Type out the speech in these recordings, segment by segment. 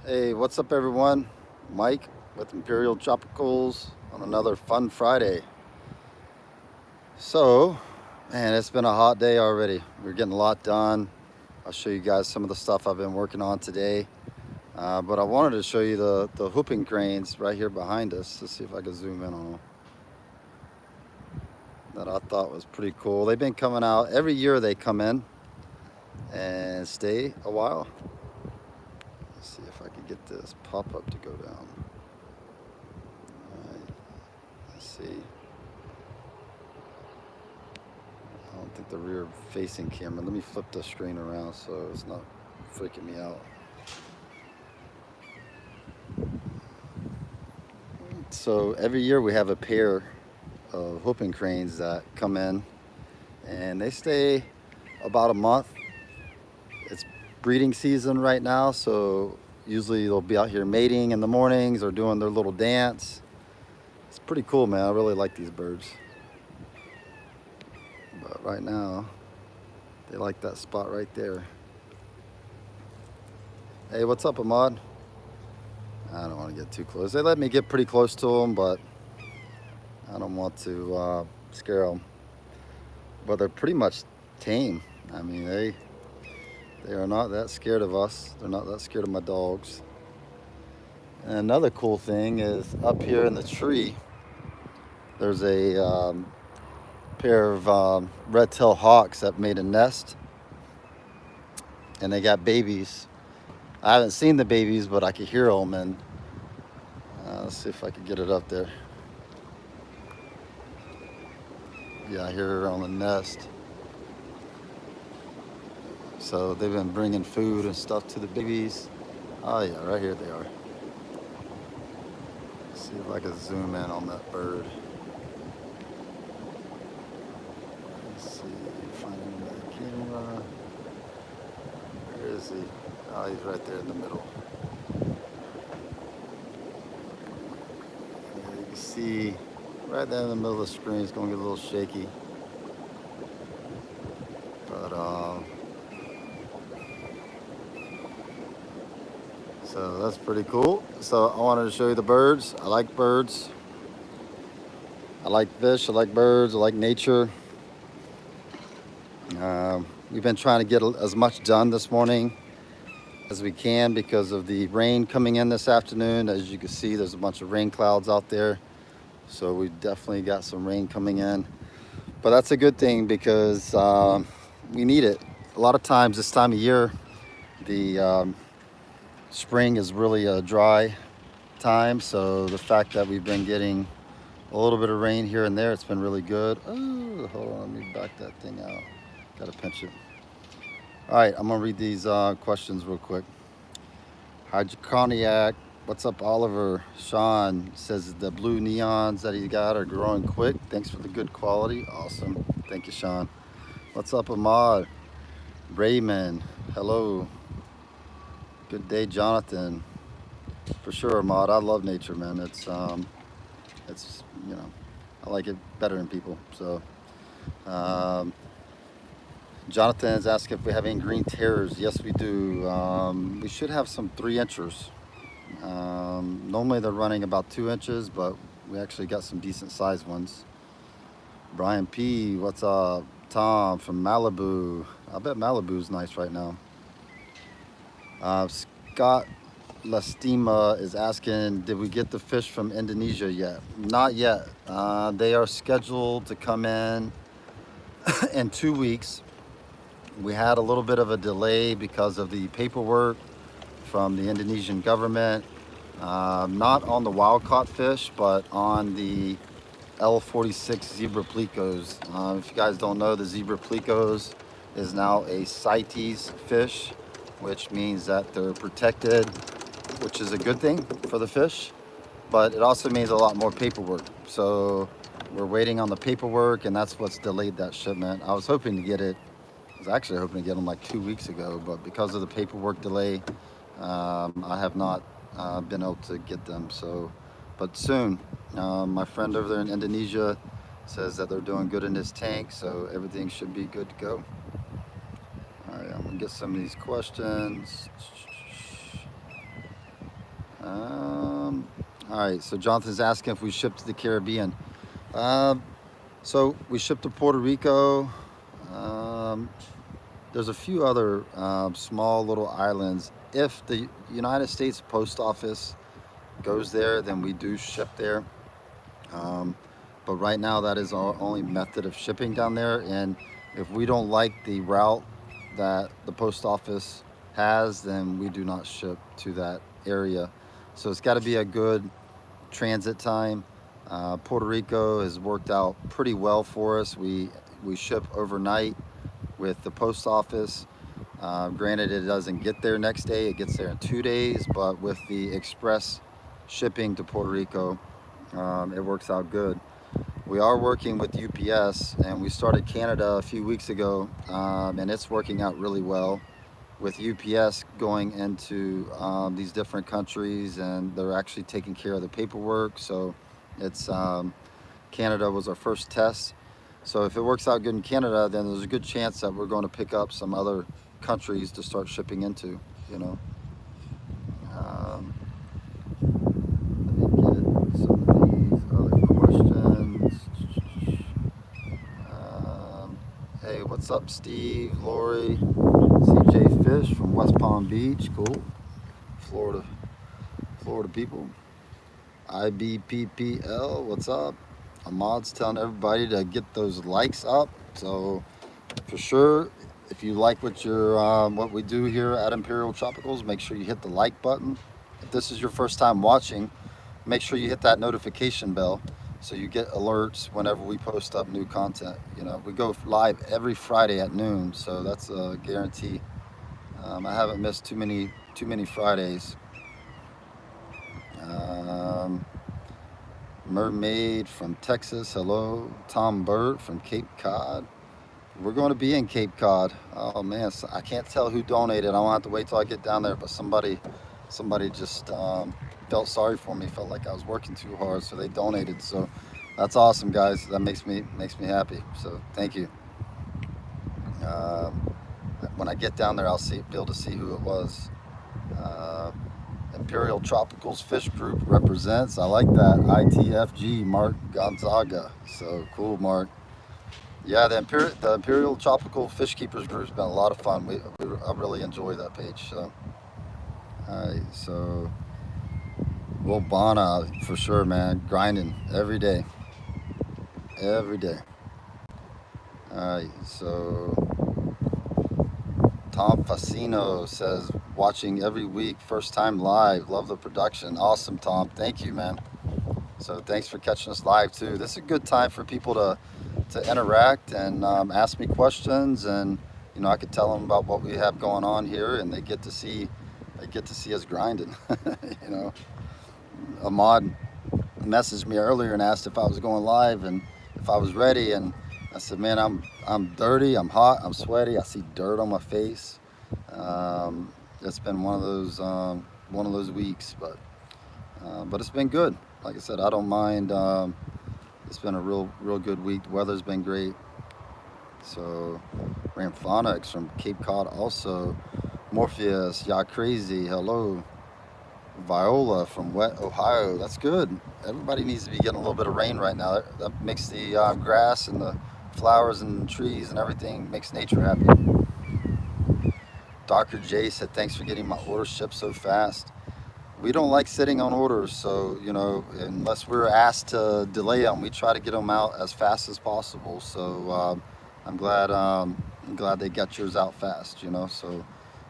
Hey, what's up, everyone? Mike with Imperial Tropicals on another fun Friday. So, man, it's been a hot day already. We're getting a lot done. I'll show you guys some of the stuff I've been working on today. But I wanted to show you the hooping cranes right here behind us. Let's see if I can zoom in on them. That I thought was pretty cool. They've been coming out every year. They come in and stay a while. Let's see if I can get this pop-up to go down. All right, let's see. I don't think the rear facing camera. Let me flip the screen around so it's not freaking me out. So every year we have a pair of hooping cranes that come in and they stay about a month. It's breeding season right now, so usually they'll be out here mating in the mornings or doing their little dance. It's pretty cool, man. I really like these birds. But right now, they like that spot right there. Hey, what's up, Ahmad? I don't want to get too close. They let me get pretty close to them, but I don't want to scare them. But they're pretty much tame. I mean, they are not that scared of us. They're not that scared of my dogs. And another cool thing is up here in the tree, there's a pair of red-tailed hawks that made a nest, and they got babies. I haven't seen the babies, but I could hear them, and let's see if I can get it up there. Yeah, I hear her on the nest. So they've been bringing food and stuff to the babies. Oh yeah, right here they are. Let's see if I can zoom in on that bird. Let's see, find him in the camera. Where is he? Oh, he's right there in the middle. Yeah, you can see right there in the middle of the screen. It's going to get a little shaky. But so that's pretty cool. So I wanted to show you the birds. I like birds. I like fish. I like birds. I like nature. We've been trying to get as much done this morning as we can because of the rain coming in this afternoon. As you can see, there's a bunch of rain clouds out there. So we definitely got some rain coming in. But that's a good thing because we need it. A lot of times this time of year, the spring is really a dry time. So the fact that we've been getting a little bit of rain here and there, it's been really good. Oh, hold on, let me back that thing out. Gotta pinch it. All right, I'm gonna read these questions real quick. Hydroconiac, what's up, Oliver? Sean says the blue neons that he got are growing quick. Thanks for the good quality. Awesome. Thank you, Sean. What's up, Ahmad? Raymond, hello. Good day, Jonathan. For sure, Ahmad. I love nature, man. It's you know, I like it better than people. So, Jonathan is asking if we have any green terrors. Yes, we do. We should have some 3 inchers. Normally they're running about 2 inches, but we actually got some decent sized ones. Brian P, what's up? Tom from Malibu. I bet Malibu's nice right now. Scott Lastima is asking, did we get the fish from Indonesia yet? Not yet. They are scheduled to come in 2 weeks. We had a little bit of a delay because of the paperwork from the Indonesian government, not on the wild caught fish, but on the L46 zebra plecos. If you guys don't know, the zebra plecos is now a CITES fish, which means that they're protected, which is a good thing for the fish, but it also means a lot more paperwork. So we're waiting on the paperwork, and that's what's delayed that shipment. I was hoping to get it. I was actually hoping to get them like 2 weeks ago, but because of the paperwork delay, I have not been able to get them. So, but soon. My friend over there in Indonesia says that they're doing good in his tank, so everything should be good to go. All right, I'm gonna get some of these questions. All right, so Jonathan's asking if we ship to the Caribbean. Um, so we ship to Puerto Rico. Um, there's a few other small little islands. If the United States Post Office goes there, then we do ship there. Um, but right now, that is our only method of shipping down there. And if we don't like the route that the post office has, then we do not ship to that area. So it's got to be a good transit time. Puerto Rico has worked out pretty well for us. We ship overnight with the post office. Granted, it doesn't get there next day; it gets there in 2 days. But with the express shipping to Puerto Rico, it works out good. We are working with UPS, and we started Canada a few weeks ago, and it's working out really well with UPS going into these different countries, and they're actually taking care of the paperwork. So it's Canada was our first test. So if it works out good in Canada, then there's a good chance that we're going to pick up some other countries to start shipping into, you know. Um, Let me get some of these other questions. Hey, what's up, Steve, Lori, CJ Fish from West Palm Beach? Cool. Florida people. IBPPL, what's up? Ahmad's telling everybody to get those likes up. So for sure, if you like what we do here at Imperial Tropicals, make sure you hit the like button. If this is your first time watching, make sure you hit that notification bell so you get alerts whenever we post up new content. You know, we go live every Friday at noon, so that's a guarantee. I haven't missed too many Fridays. Mermaid from Texas, hello. Tom Burt from Cape Cod. We're going to be in Cape Cod. Oh man, I can't tell who donated. I don't have to wait till I get down there, but somebody just felt sorry for me, felt like I was working too hard, so they donated. So that's awesome, guys. That makes me happy. So thank you. When I get down there, I'll be able to see who it was. Imperial Tropicals Fish Group represents. I like that. ITFG, Mark Gonzaga. So cool, Mark. Yeah, the Imperial Tropical Fish Keepers Group has been a lot of fun. I really enjoy that page. So, all right, so Will Bana for sure, man. Grinding every day. Every day. All right, so Tom Facino says, watching every week, first time live. Love the production. Awesome, Tom. Thank you, man. So thanks for catching us live too. This is a good time for people to interact and ask me questions, and you know, I could tell them about what we have going on here, and they get to see us grinding. You know, Ahmad messaged me earlier and asked if I was going live and if I was ready, and I said, man, I'm dirty, I'm hot, I'm sweaty, I see dirt on my face. It's been one of those weeks, but it's been good. Like I said, I don't mind. It's been a real good week. The weather's been great. So Ramphonics from Cape Cod also. Morpheus, y'all crazy, hello. Viola from Wet Ohio, that's good. Everybody needs to be getting a little bit of rain right now. That makes the grass and the flowers and trees and everything, makes nature happy. Dr. J said, thanks for getting my order shipped so fast. We don't like sitting on orders, so you know, unless we're asked to delay them, we try to get them out as fast as possible. So I'm glad they got yours out fast. You know, so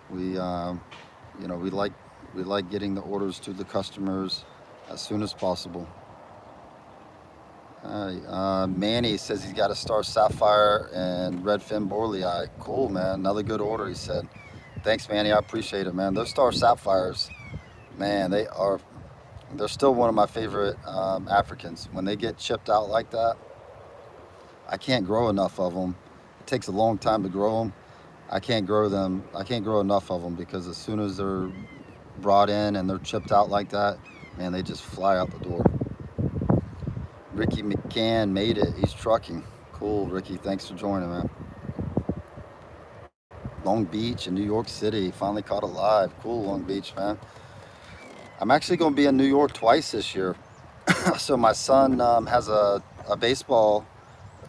we like getting the orders to the customers as soon as possible. All right, Manny says he's got a star sapphire and redfin borlei. Cool, man. Another good order, he said. Thanks, Manny. I appreciate it, man. Those star sapphires, man, they're still one of my favorite Africans. When they get chipped out like that, I can't grow enough of them. It takes a long time to grow them. I can't grow enough of them, because as soon as they're brought in and they're chipped out like that, man, they just fly out the door. Ricky McCann made it. He's trucking. Cool, Ricky. Thanks for joining, man. Long Beach and New York City finally caught alive. Cool, Long Beach, man. I'm actually going to be in New York twice this year. So my son has a baseball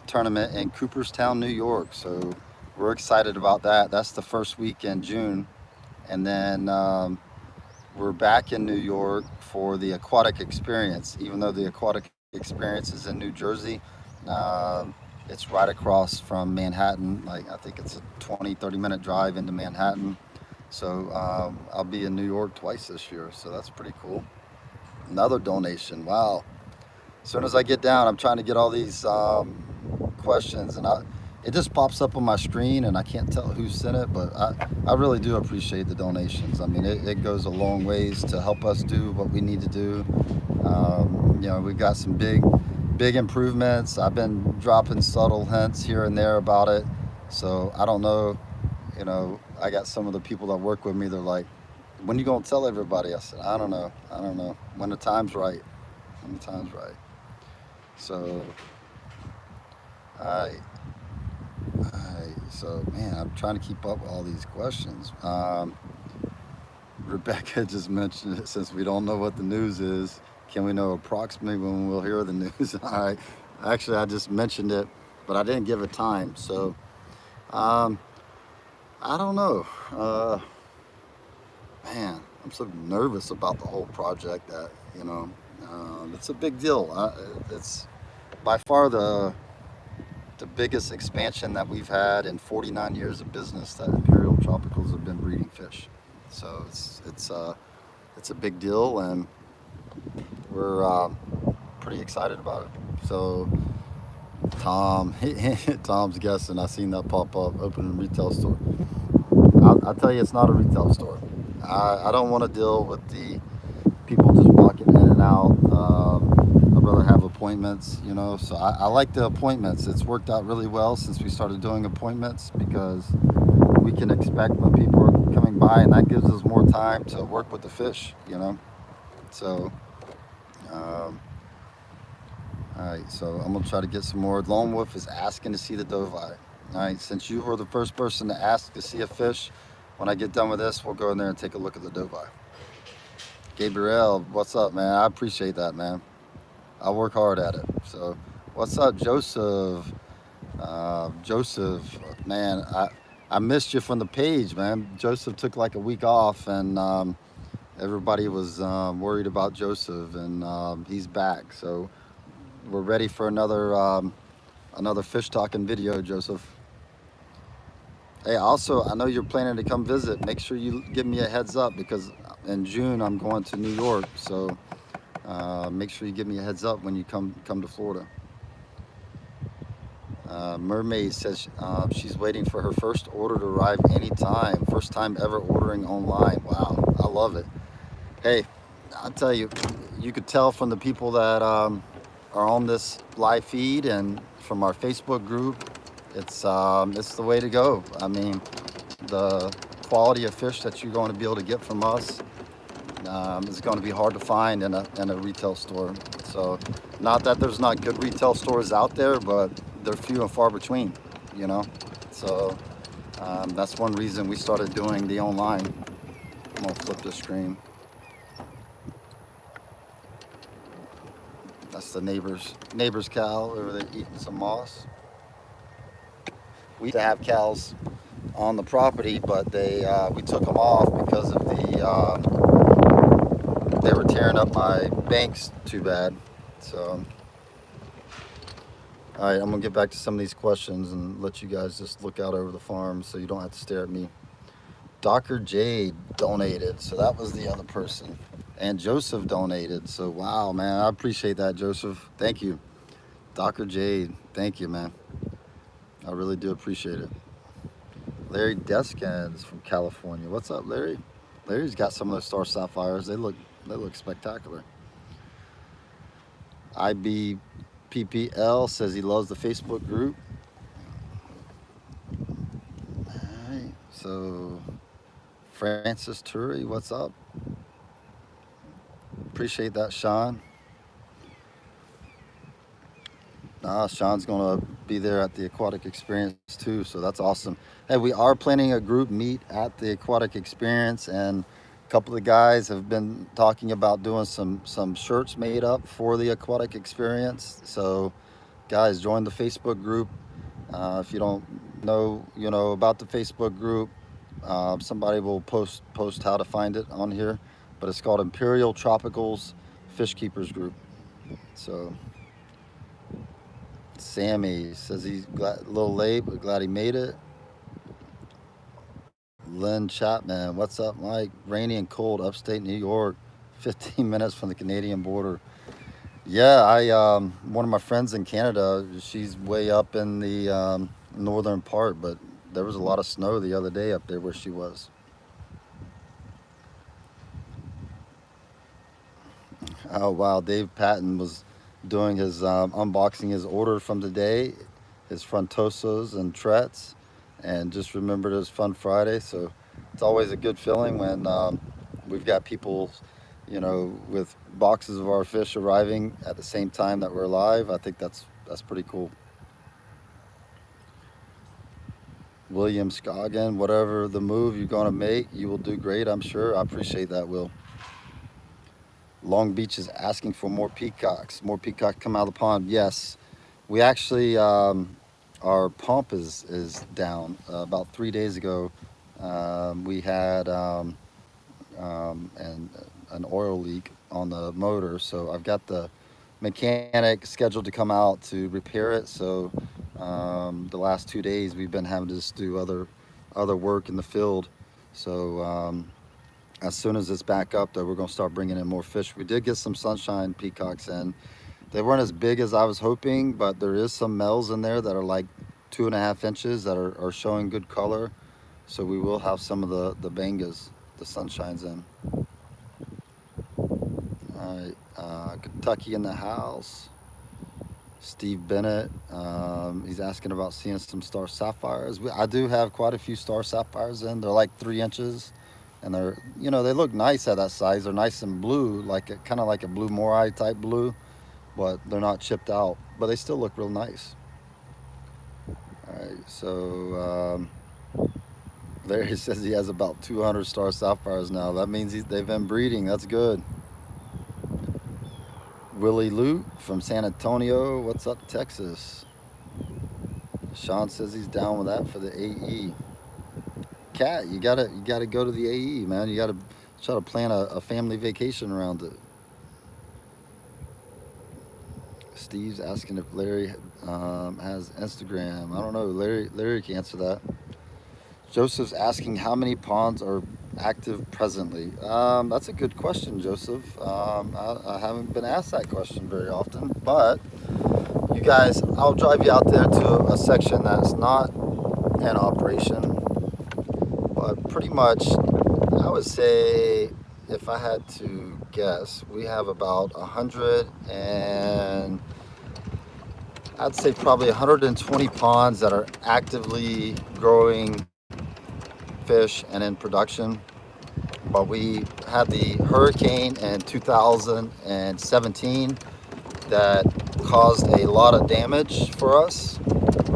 tournament in Cooperstown, New York. So we're excited about that. That's the first week in June. And then we're back in New York for the aquatic experience. Even though the aquatic experience is in New Jersey, um, it's right across from Manhattan. Like I think it's a 20-30 minute drive into Manhattan. So I'll be in New York twice this year. So that's pretty cool. Another donation. Wow. As soon as I get down, I'm trying to get all these questions, and it just pops up on my screen, and I can't tell who sent it, but I really do appreciate the donations. I mean, it goes a long ways to help us do what we need to do. You know, we've got some big improvements. I've been dropping subtle hints here and there about it, so I don't know. You know, I got some of the people that work with me. They're like, "When you gonna tell everybody?" I said, "I don't know. I don't know. When the time's right. When the time's right." So, I, so man, I'm trying to keep up with all these questions. Rebecca just mentioned it. Since we don't know what the news is, can we know approximately when we'll hear the news? All right. Actually, I just mentioned it, but I didn't give a time. So, um, I don't know. Man, I'm so nervous about the whole project that, you know, it's a big deal. It's by far the biggest expansion that we've had in 49 years of business that Imperial Tropicals have been breeding fish. So it's a big deal, and we're pretty excited about it. So Tom, Tom's guessing. I seen that pop up. Opening a retail store. I'll tell you, it's not a retail store. I don't want to deal with the people just walking in and out. I'd rather have appointments, you know. So I like the appointments. It's worked out really well since we started doing appointments because we can expect when people are coming by, and that gives us more time to work with the fish, you know. So, um, all right. So I'm gonna try to get some more. Lone Wolf is asking to see the doveye. All right. Since you were the first person to ask to see a fish, when I get done with this, we'll go in there and take a look at the doveye. Gabriel, what's up, man? I appreciate that, man. I work hard at it. So, what's up, Joseph? Joseph, man, I missed you from the page, man. Joseph took like a week off, and everybody was worried about Joseph, and he's back. So we're ready for another fish talking video, Joseph. Hey, also, I know you're planning to come visit. Make sure you give me a heads up because in June I'm going to New York. So make sure you give me a heads up when you come to Florida. Mermaid says she's waiting for her first order to arrive anytime. First time ever ordering online. Wow, I love it. Hey, I'll tell you, you could tell from the people that are on this live feed and from our Facebook group, it's the way to go. I mean, the quality of fish that you're going to be able to get from us is going to be hard to find in a retail store. So, not that there's not good retail stores out there, but they're few and far between, you know. So that's one reason we started doing the online. I'm gonna flip the screen. That's the neighbor's cow over there eating some moss. We used to have cows on the property, but we took them off because of they were tearing up my banks too bad. So, all right, I'm gonna get back to some of these questions and let you guys just look out over the farm so you don't have to stare at me. Dr. Jade donated, so that was the other person. And Joseph donated, so wow, man, I appreciate that, Joseph. Thank you. Dr. Jade, thank you, man. I really do appreciate it. Larry Deskins from California. What's up, Larry? Larry's got some of those star sapphires. They look spectacular. IBPPL says he loves the Facebook group. All right, so Francis Turi, what's up? Appreciate that, Sean. Sean's gonna be there at the aquatic experience too, so that's awesome. Hey, we are planning a group meet at the aquatic experience, and couple of guys have been talking about doing some shirts made up for the aquatic experience. So guys, join the Facebook group. If you don't know, about the Facebook group, somebody will post how to find it on here. But it's called Imperial Tropicals Fish Keepers Group. So Sammy says he's a little late, but glad he made it. Lynn Chapman, what's up, Mike? Rainy and cold, upstate New York, 15 minutes from the Canadian border. Yeah, one of my friends in Canada, she's way up in the northern part, but there was a lot of snow the other day up there where she was. Oh wow, Dave Patton was doing his unboxing his order from today, his Frontosos and Trets, and just remembered it was Fun Friday. So it's always a good feeling when we've got people, with boxes of our fish arriving at the same time that we're live. I think that's pretty cool. William Scoggin, whatever the move you're going to make, you will do great, I'm sure. I appreciate that, Will. Long Beach is asking for more peacocks. More peacocks come out of the pond. Yes, we actually, our pump is down. About 3 days ago, we had an oil leak on the motor. So I've got the mechanic scheduled to come out to repair it. So the last 2 days we've been having to just do other work in the field. So as soon as it's back up, though, we're going to start bringing in more fish. We did get some sunshine peacocks in. They weren't as big as I was hoping, but there is some males in there that are like 2.5 inches that are showing good color. So we will have some of the bangas, the sunshines in. All right, Kentucky in the house. Steve Bennett, he's asking about seeing some star sapphires. I do have quite a few star sapphires in. They're like 3 inches. And they're, they look nice at that size. They're nice and blue, kind of like a blue morai type blue, but they're not chipped out. But they still look real nice. All right, so Larry says he has about 200 star sapphires now. That means they've been breeding. That's good. Willie Luke from San Antonio. What's up, Texas? Sean says he's down with that for the AE. Cat, you gotta go to the AE, man. You gotta try to plan a family vacation around it. Steve's asking if Larry has Instagram. I don't know. Larry can answer that. Joseph's asking how many ponds are active presently. That's a good question, Joseph. I haven't been asked that question very often, but you guys, I'll drive you out there to a section that's not in operation. But pretty much, I would say, if I had to guess, we have about 100 and I'd say probably 120 ponds that are actively growing fish and in production. But we had the hurricane in 2017 that caused a lot of damage for us,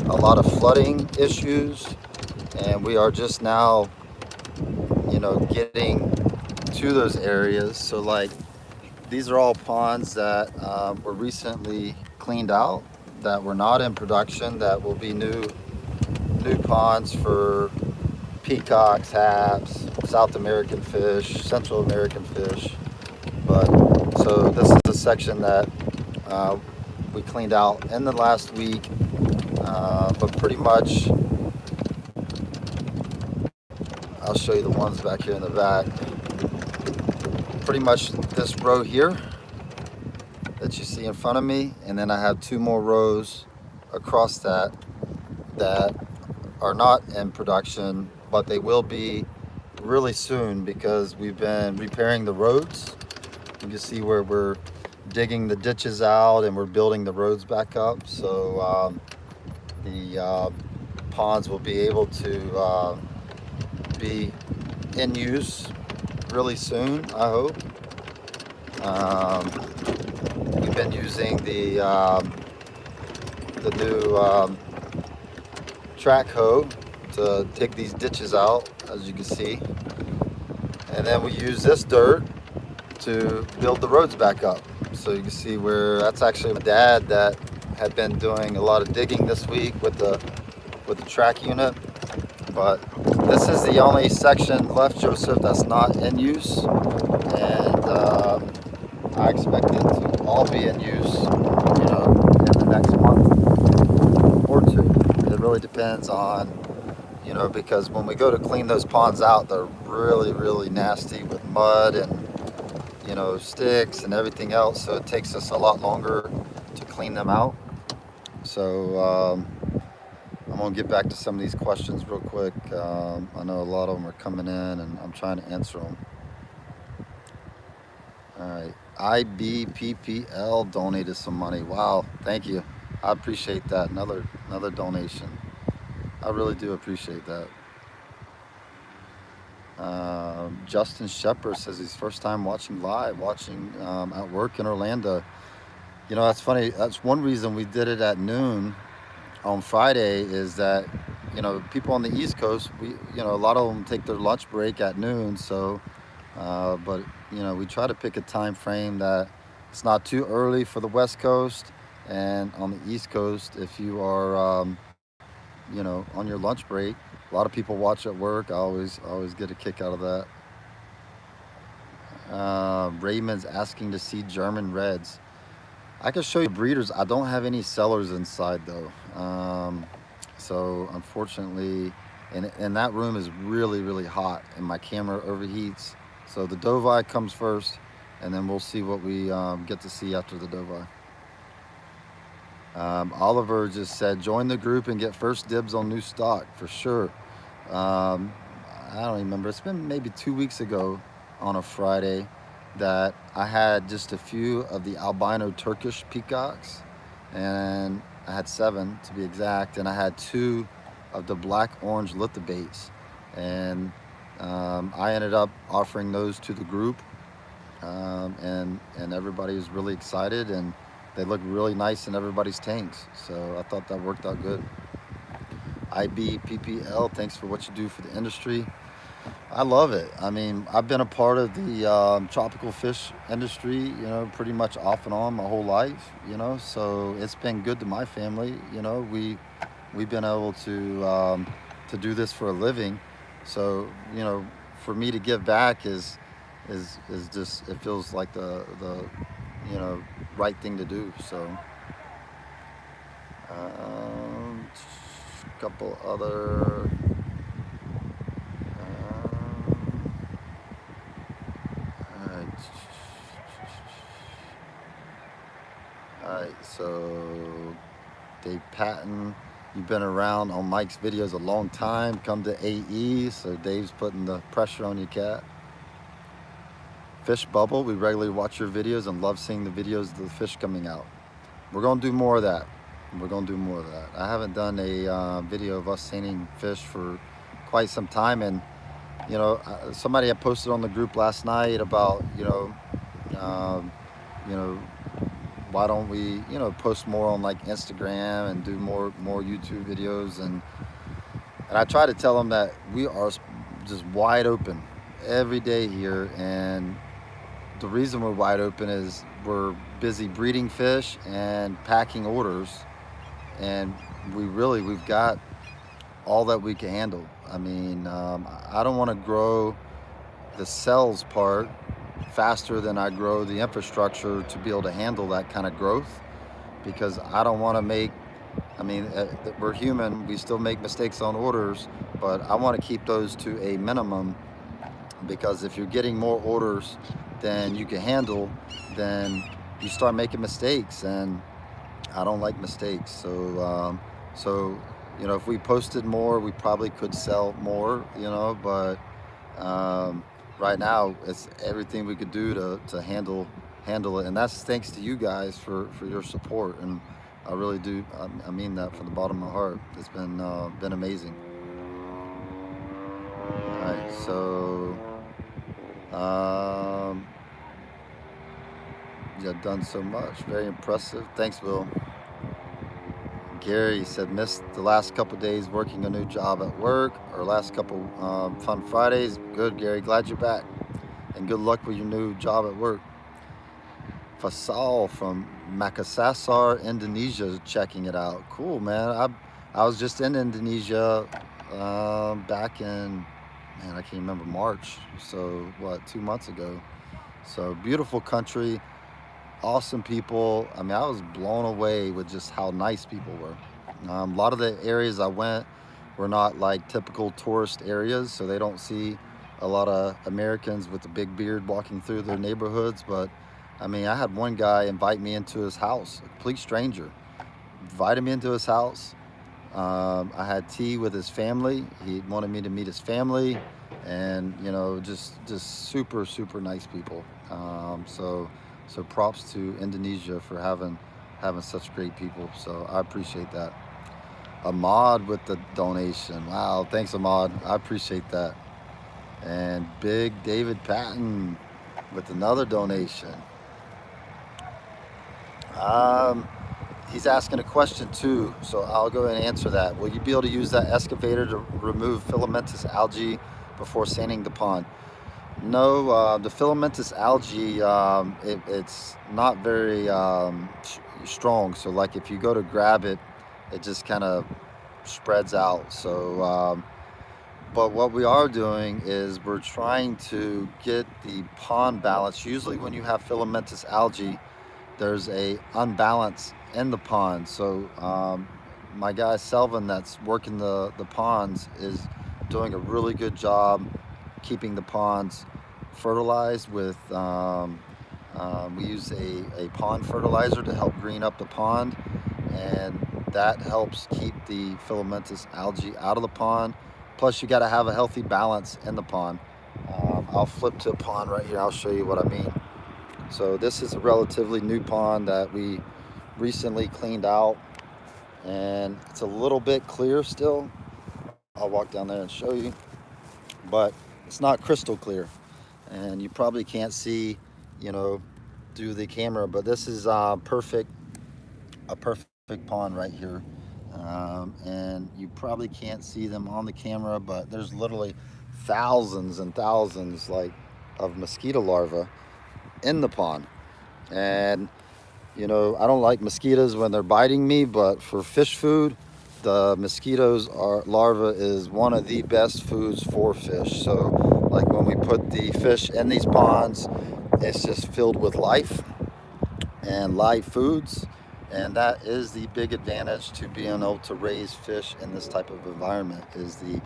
a lot of flooding issues, and we are just now getting to those areas. So like these are all ponds that were recently cleaned out, that were not in production, that will be new ponds for peacocks, haps, South American fish, Central American fish. But so this is a section that we cleaned out in the last week, but pretty much I'll show you the ones back here in the back. Pretty much this row here that you see in front of me, and then I have 2 more rows across that are not in production, but they will be really soon because we've been repairing the roads. You can see where we're digging the ditches out and we're building the roads back up. So the ponds will be able to be in use really soon, I hope. We've been using the new track hoe to dig these ditches out, as you can see, And then we use this dirt to build the roads back up. So you can see where that's actually my dad that had been doing a lot of digging this week with the track unit. But this is the only section left, Joseph, that's not in use. And I expect it to all be in use, in the next month or two. It really depends on, because when we go to clean those ponds out, they're really, really nasty with mud and, sticks and everything else. So it takes us a lot longer to clean them out. So I'm gonna get back to some of these questions real quick. I know a lot of them are coming in and I'm trying to answer them. All right, IBPPL donated some money. Wow, thank you. I appreciate that. Another donation. I really do appreciate that. Justin Shepard says he's first time watching live, at work in Orlando. That's funny. That's one reason we did it at noon on Friday is that, people on the East Coast, a lot of them take their lunch break at noon. So, but, we try to pick a time frame that it's not too early for the West Coast. And on the East Coast, if you are, on your lunch break, a lot of people watch at work. I always get a kick out of that. Raymond's asking to see German Reds. I can show you breeders. I don't have any sellers inside though. So unfortunately, and that room is really, really hot and my camera overheats. So the Dovi comes first and then we'll see what we get to see after the Dovi. Oliver just said, join the group and get first dibs on new stock for sure. I don't remember. It's been maybe 2 weeks ago on a Friday that I had just a few of the albino Turkish peacocks, and I had 7 to be exact, and I had 2 of the black orange lithobates, and I ended up offering those to the group, and everybody was really excited, and they look really nice in everybody's tanks, so I thought that worked out good. IBPPL, thanks for what you do for the industry. I love it. I mean, I've been a part of the tropical fish industry, pretty much off and on my whole life, so it's been good to my family. We've been able to do this for a living. So, for me to give back is just, it feels like the right thing to do. So, a couple other. Alright, so Dave Patton, you've been around on Mike's videos a long time. Come to AE, so Dave's putting the pressure on you, cat. Fish Bubble, we regularly watch your videos and love seeing the videos of the fish coming out. We're going to do more of that. I haven't done a video of us seining fish for quite some time, and somebody had posted on the group last night about why don't we post more on like Instagram and do more YouTube videos, and I try to tell them that we are just wide open every day here, and the reason we're wide open is we're busy breeding fish and packing orders, and we've got all that we can handle. I mean, I don't want to grow the sales part faster than I grow the infrastructure to be able to handle that kind of growth, because I don't want to make, we're human, we still make mistakes on orders, but I want to keep those to a minimum, because if you're getting more orders than you can handle, then you start making mistakes, and I don't like mistakes. So if we posted more, we probably could sell more, but right now it's everything we could do to handle it, and that's thanks to you guys for your support, and I really do, I mean that from the bottom of my heart. It's been amazing. All right, so you've done so much, very impressive. Thanks, Will. Gary said, missed the last couple days working a new job at work, or last couple fun Fridays. Good, Gary, glad you're back. and good luck with your new job at work. Fasal from Makassar, Indonesia, checking it out. Cool, man. I was just in Indonesia back in, man, I can't remember, March. So what, 2 months ago. So beautiful country, awesome people. I mean, I was blown away with just how nice people were. A lot of the areas I went were not like typical tourist areas, so they don't see a lot of Americans with a big beard walking through their neighborhoods. But I mean, I had one guy invite me into his house, a complete stranger, invited me into his house. I had tea with his family. He wanted me to meet his family, and you know, just super super nice people. So props to Indonesia for having such great people. So I appreciate that. Ahmad with the donation. Wow, thanks Ahmad. I appreciate that. And Big David Patton with another donation. He's asking a question too, so I'll go ahead and answer that. Will you be able to use that excavator to remove filamentous algae before sanding the pond? No, the filamentous algae, it's not very strong. So like if you go to grab it, it just kind of spreads out. So, but what we are doing is we're trying to get the pond balance. Usually when you have filamentous algae, there's a unbalance in the pond. So my guy Selvin that's working the ponds is doing a really good job keeping the ponds fertilized with we use a pond fertilizer to help green up the pond, and that helps keep the filamentous algae out of the pond. Plus you got to have a healthy balance in the pond. I'll flip to a pond right here. I'll show you what I mean. So this is a relatively new pond that we recently cleaned out, and it's a little bit clear still. I'll walk down there and show you, but it's not crystal clear, and you probably can't see, you know, through the camera, but this is a perfect pond right here. And you probably can't see them on the camera, but there's literally thousands and thousands like of mosquito larvae in the pond. And you know, I don't like mosquitoes when they're biting me, but for fish food, the mosquitoes are larva is one of the best foods for fish. So like when we put the fish in these ponds, it's just filled with life and live foods, and that is the big advantage to being able to raise fish in this type of environment, is the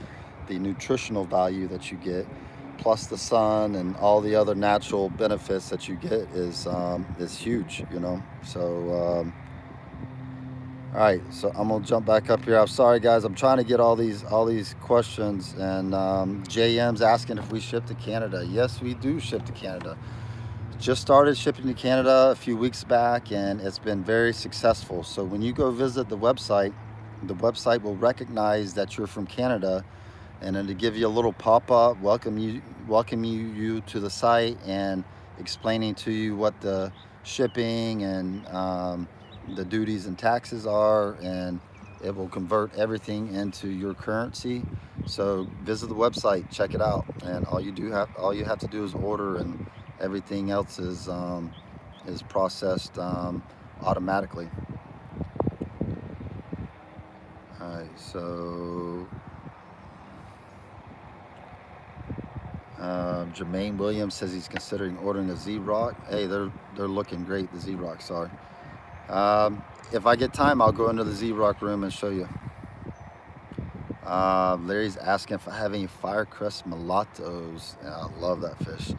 nutritional value that you get, plus the sun and all the other natural benefits that you get is huge, you know. So all right, so I'm gonna jump back up here. I'm sorry guys, I'm trying to get all these questions, and JM's asking if we ship to Canada. Yes, we do ship to Canada. Just started shipping to Canada a few weeks back, and it's been very successful. So when you go visit the website will recognize that you're from Canada, and then to give you a little pop-up, welcome you to the site, and explaining to you what the shipping and the duties and taxes are, and it will convert everything into your currency. So visit the website, check it out, and all you have to do is order, and everything else is processed automatically. All right, so Jermaine Williams says he's considering ordering a Z-Rock. Hey, they're looking great, the Z-Rocks are. If I get time, I'll go into the Z-Rock room and show you. Larry's asking if I have any Firecrest mulattoes. Yeah, I love that fish.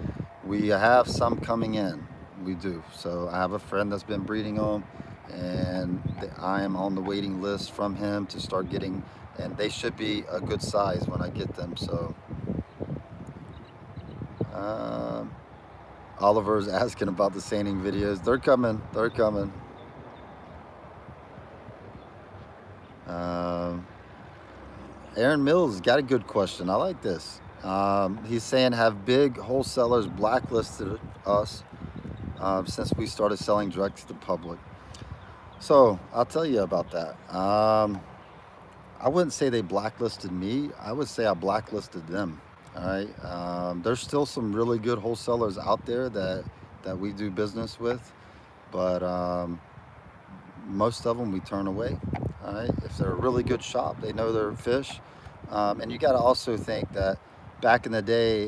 We have some coming in. We do. So I have a friend that's been breeding them, and I am on the waiting list from him to start getting, and they should be a good size when I get them. So Oliver's asking about the sanding videos. They're coming. They're coming. Aaron Mills got a good question. I like this. He's saying, have big wholesalers blacklisted us since we started selling direct to the public? So I'll tell you about that. I wouldn't say they blacklisted me. I would say I blacklisted them. All right. There's still some really good wholesalers out there that we do business with, but most of them we turn away. All right. If they're a really good shop, they know their fish, and you got to also think that back in the day,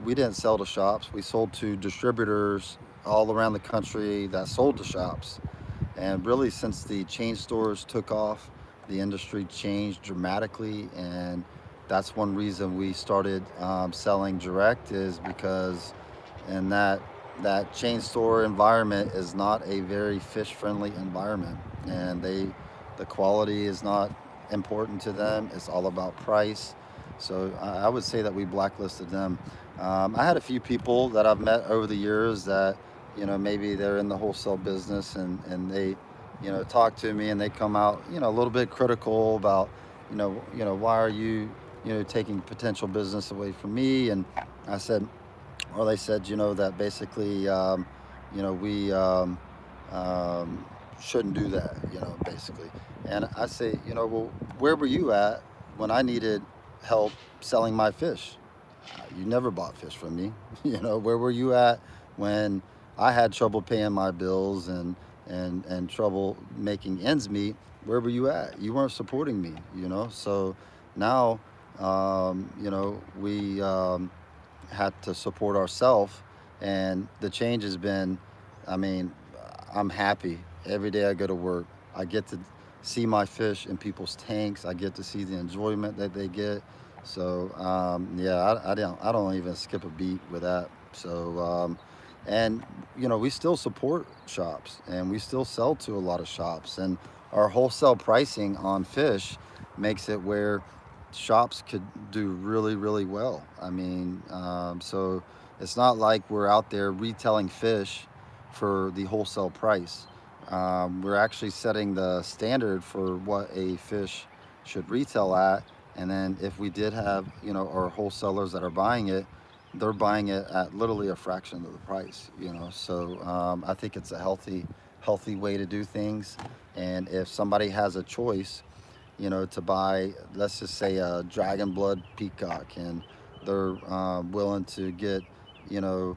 we didn't sell to shops. We sold to distributors all around the country that sold to shops. And really, since the chain stores took off, the industry changed dramatically, and that's one reason we started selling direct is because in that chain store environment is not a very fish friendly environment, and the quality is not important to them. It's all about price. So I would say that we blacklisted them. I had a few people that I've met over the years that maybe they're in the wholesale business, and they talk to me, and they come out a little bit critical about why are you taking potential business away from me. And I said, or they said, that basically, we shouldn't do that, basically. And I say, well, where were you at when I needed help selling my fish? You never bought fish from me. Where were you at when I had trouble paying my bills and trouble making ends meet? Where were you at? You weren't supporting me. So now, we had to support ourselves, and the change has been, I mean, I'm happy every day I go to work. I get to see my fish in people's tanks. I get to see the enjoyment that they get. So yeah, I don't even skip a beat with that. So and we still support shops, and we still sell to a lot of shops, and our wholesale pricing on fish makes it where shops could do really, really well. I mean, so it's not like we're out there retailing fish for the wholesale price. We're actually setting the standard for what a fish should retail at, and then if we did have our wholesalers that are buying it, they're buying it at literally a fraction of the price. So I think it's a healthy way to do things. And if somebody has a choice, to buy, let's just say, a dragon blood peacock, and they're willing to get, you know,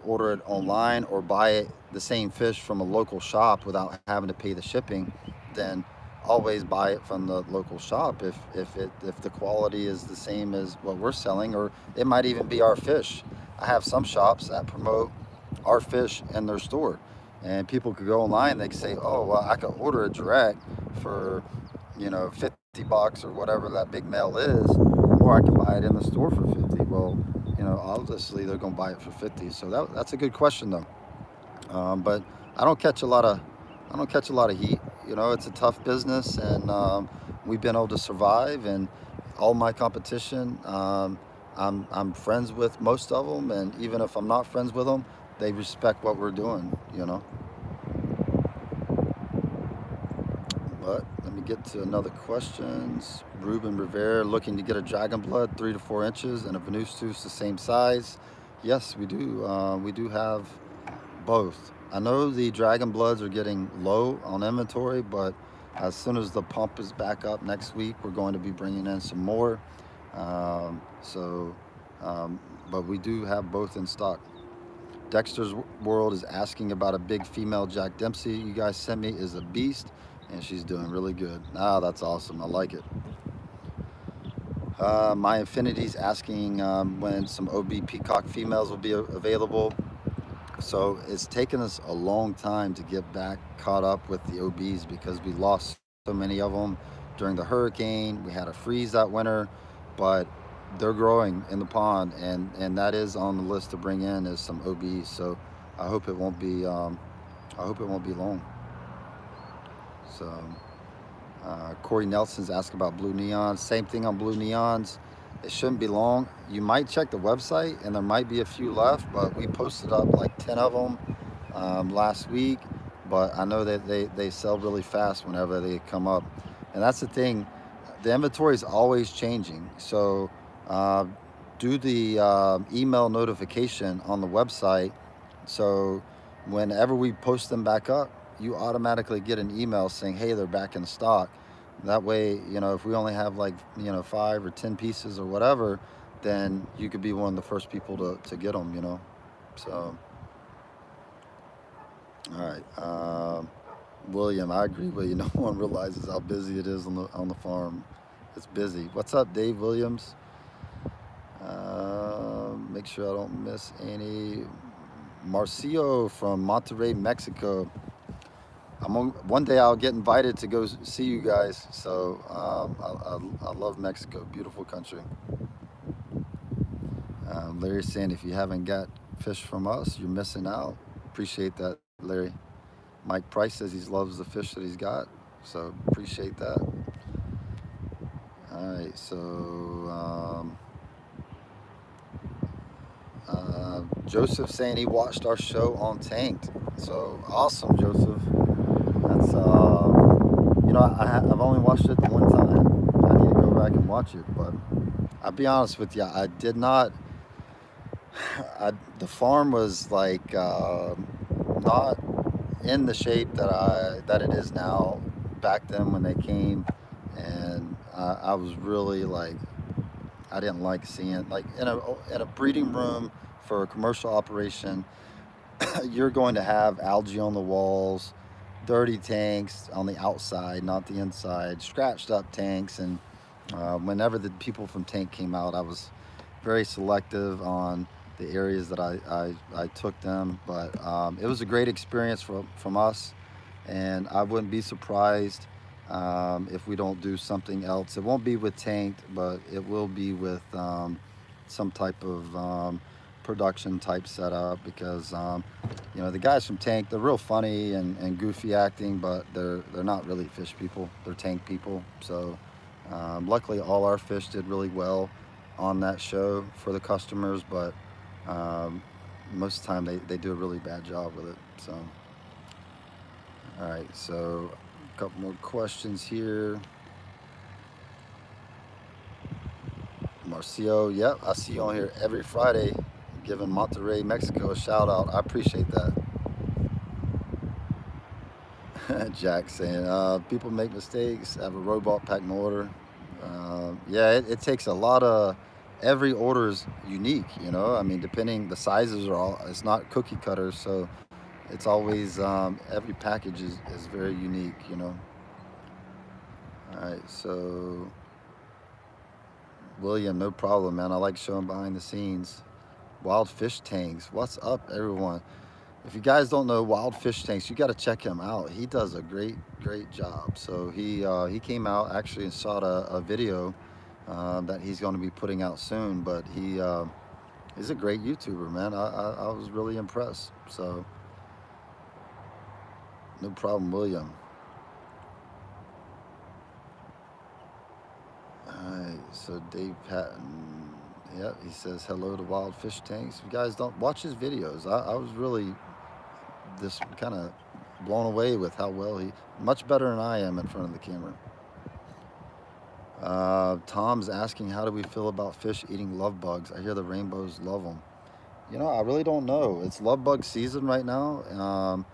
order it online or buy it, the same fish from a local shop without having to pay the shipping, then always buy it from the local shop if the quality is the same as what we're selling, or it might even be our fish. I have some shops that promote our fish in their store, and people could go online. They could say, "Oh, well, I could order it direct for $50 or whatever that big male is, or I can buy it in the store for 50." Well, obviously they're going to buy it for 50. So that's a good question though. But I don't catch a lot of I don't catch a lot of heat. It's a tough business, and we've been able to survive. And all my competition, I'm friends with most of them, and even if I'm not friends with them, they respect what we're doing. But let me get to another questions. Ruben Rivera looking to get a dragon blood 3 to 4 inches and a Venustus the same size. Yes, we do. We do have both. I know the dragon bloods are getting low on inventory, but as soon as the pump is back up next week, we're going to be bringing in some more. So, but we do have both in stock. Dexter's World is asking about a big female Jack Dempsey you guys sent me. Is a beast, and she's doing really good. Ah, that's awesome. I like it. My Infinity's asking when some OB Peacock females will be available. So it's taken us a long time to get back caught up with the OBs because we lost so many of them during the hurricane. We had a freeze that winter, but they're growing in the pond, and that is on the list to bring in is some OBs. So I hope it won't be long. So Corey Nelson's asking about blue neons. Same thing on blue neons. It shouldn't be long. You might check the website, and there might be a few left, but we posted up like 10 of them last week. But I know that they sell really fast whenever they come up. And that's the thing. The inventory is always changing. So do the email notification on the website. So whenever we post them back up, you automatically get an email saying, hey, they're back in stock. That way, you know, if we only have like, you know, 5 or 10 pieces or whatever, then you could be one of the first people to get them, you know. So, all right. William, I agree with you. No one realizes how busy it is on the farm. It's busy. What's up, Dave Williams? Make sure I don't miss any. Marcio from Monterrey, Mexico. One day I'll get invited to go see you guys. So I love Mexico, beautiful country. Larry's saying if you haven't got fish from us, you're missing out. Appreciate that, Larry. Mike Price says he loves the fish that he's got, so appreciate that. All right, so Joseph saying he watched our show on Tanked. So awesome, Joseph. That's you know, I've only watched it the one time. I need to go back and watch it, but I'll be honest with you, I did not. The farm was like not in the shape that it is now. Back then when they came, and I was really like, I didn't like seeing like in a breeding room for a commercial operation. You're going to have algae on the walls, dirty tanks on the outside, not the inside, scratched up tanks, and whenever the people from Tank came out, I was very selective on the areas that I took them. But it was a great experience from us, and I wouldn't be surprised if we don't do something else. It won't be with Tanked, but it will be with some type of production type setup, because you know, the guys from Tank, they're real funny and goofy acting, but they're not really fish people. They're tank people. So luckily all our fish did really well on that show for the customers, but most of the time they do a really bad job with it. So all right, so a couple more questions here. Marcio, yep, I see you on here every Friday giving Monterrey, Mexico a shout out. I appreciate that. Jack saying, people make mistakes, have a robot pack my order. Yeah, it takes a lot of, every order is unique, you know. I mean, depending, the sizes are all, it's not cookie cutters, so it's always, every package is very unique, you know. All right, so William, no problem, man. I like showing behind the scenes. Wild Fish Tanks, what's up, everyone? If you guys don't know Wild Fish Tanks, you got to check him out. He does a great job. So he came out actually and shot a video that he's going to be putting out soon. But he's a great YouTuber, man. I was really impressed. So no problem, William. All right, so Dave Patton, yep, he says hello to Wild Fish Tanks. If you guys don't watch his videos, I was really just kind of blown away with how well much better than I am in front of the camera. Tom's asking, how do we feel about fish eating love bugs? I hear the rainbows love them. You know, I really don't know. It's love bug season right now.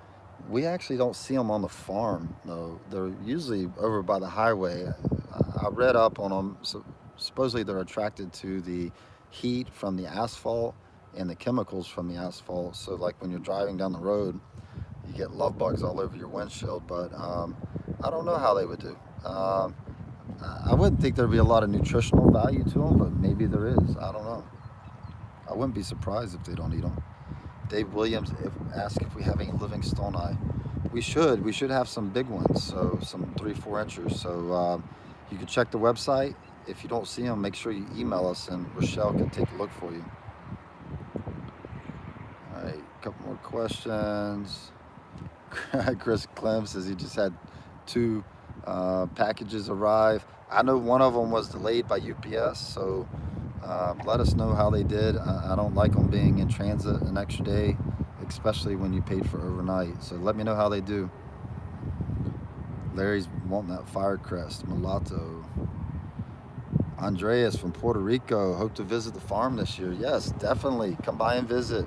We actually don't see them on the farm, though. They're usually over by the highway. I read up on them. So supposedly they're attracted to the heat from the asphalt and the chemicals from the asphalt. So like when you're driving down the road, you get love bugs all over your windshield. But I don't know how they would do. I wouldn't think there'd be a lot of nutritional value to them, but maybe there is. I don't know. I wouldn't be surprised if they don't eat them. Dave Williams asked if we have any living stonei. We should have some big ones, so some 3-4 inchers. So you can check the website. If you don't see them, make sure you email us and Rochelle can take a look for you. All right, a couple more questions. Chris Clem says he just had 2 packages arrive. I know one of them was delayed by UPS, so let us know how they did. I don't like them being in transit an extra day, especially when you paid for overnight. So let me know how they do. Larry's wanting that Firecrest Mulatto. Andreas from Puerto Rico, hope to visit the farm this year. Yes, definitely. Come by and visit.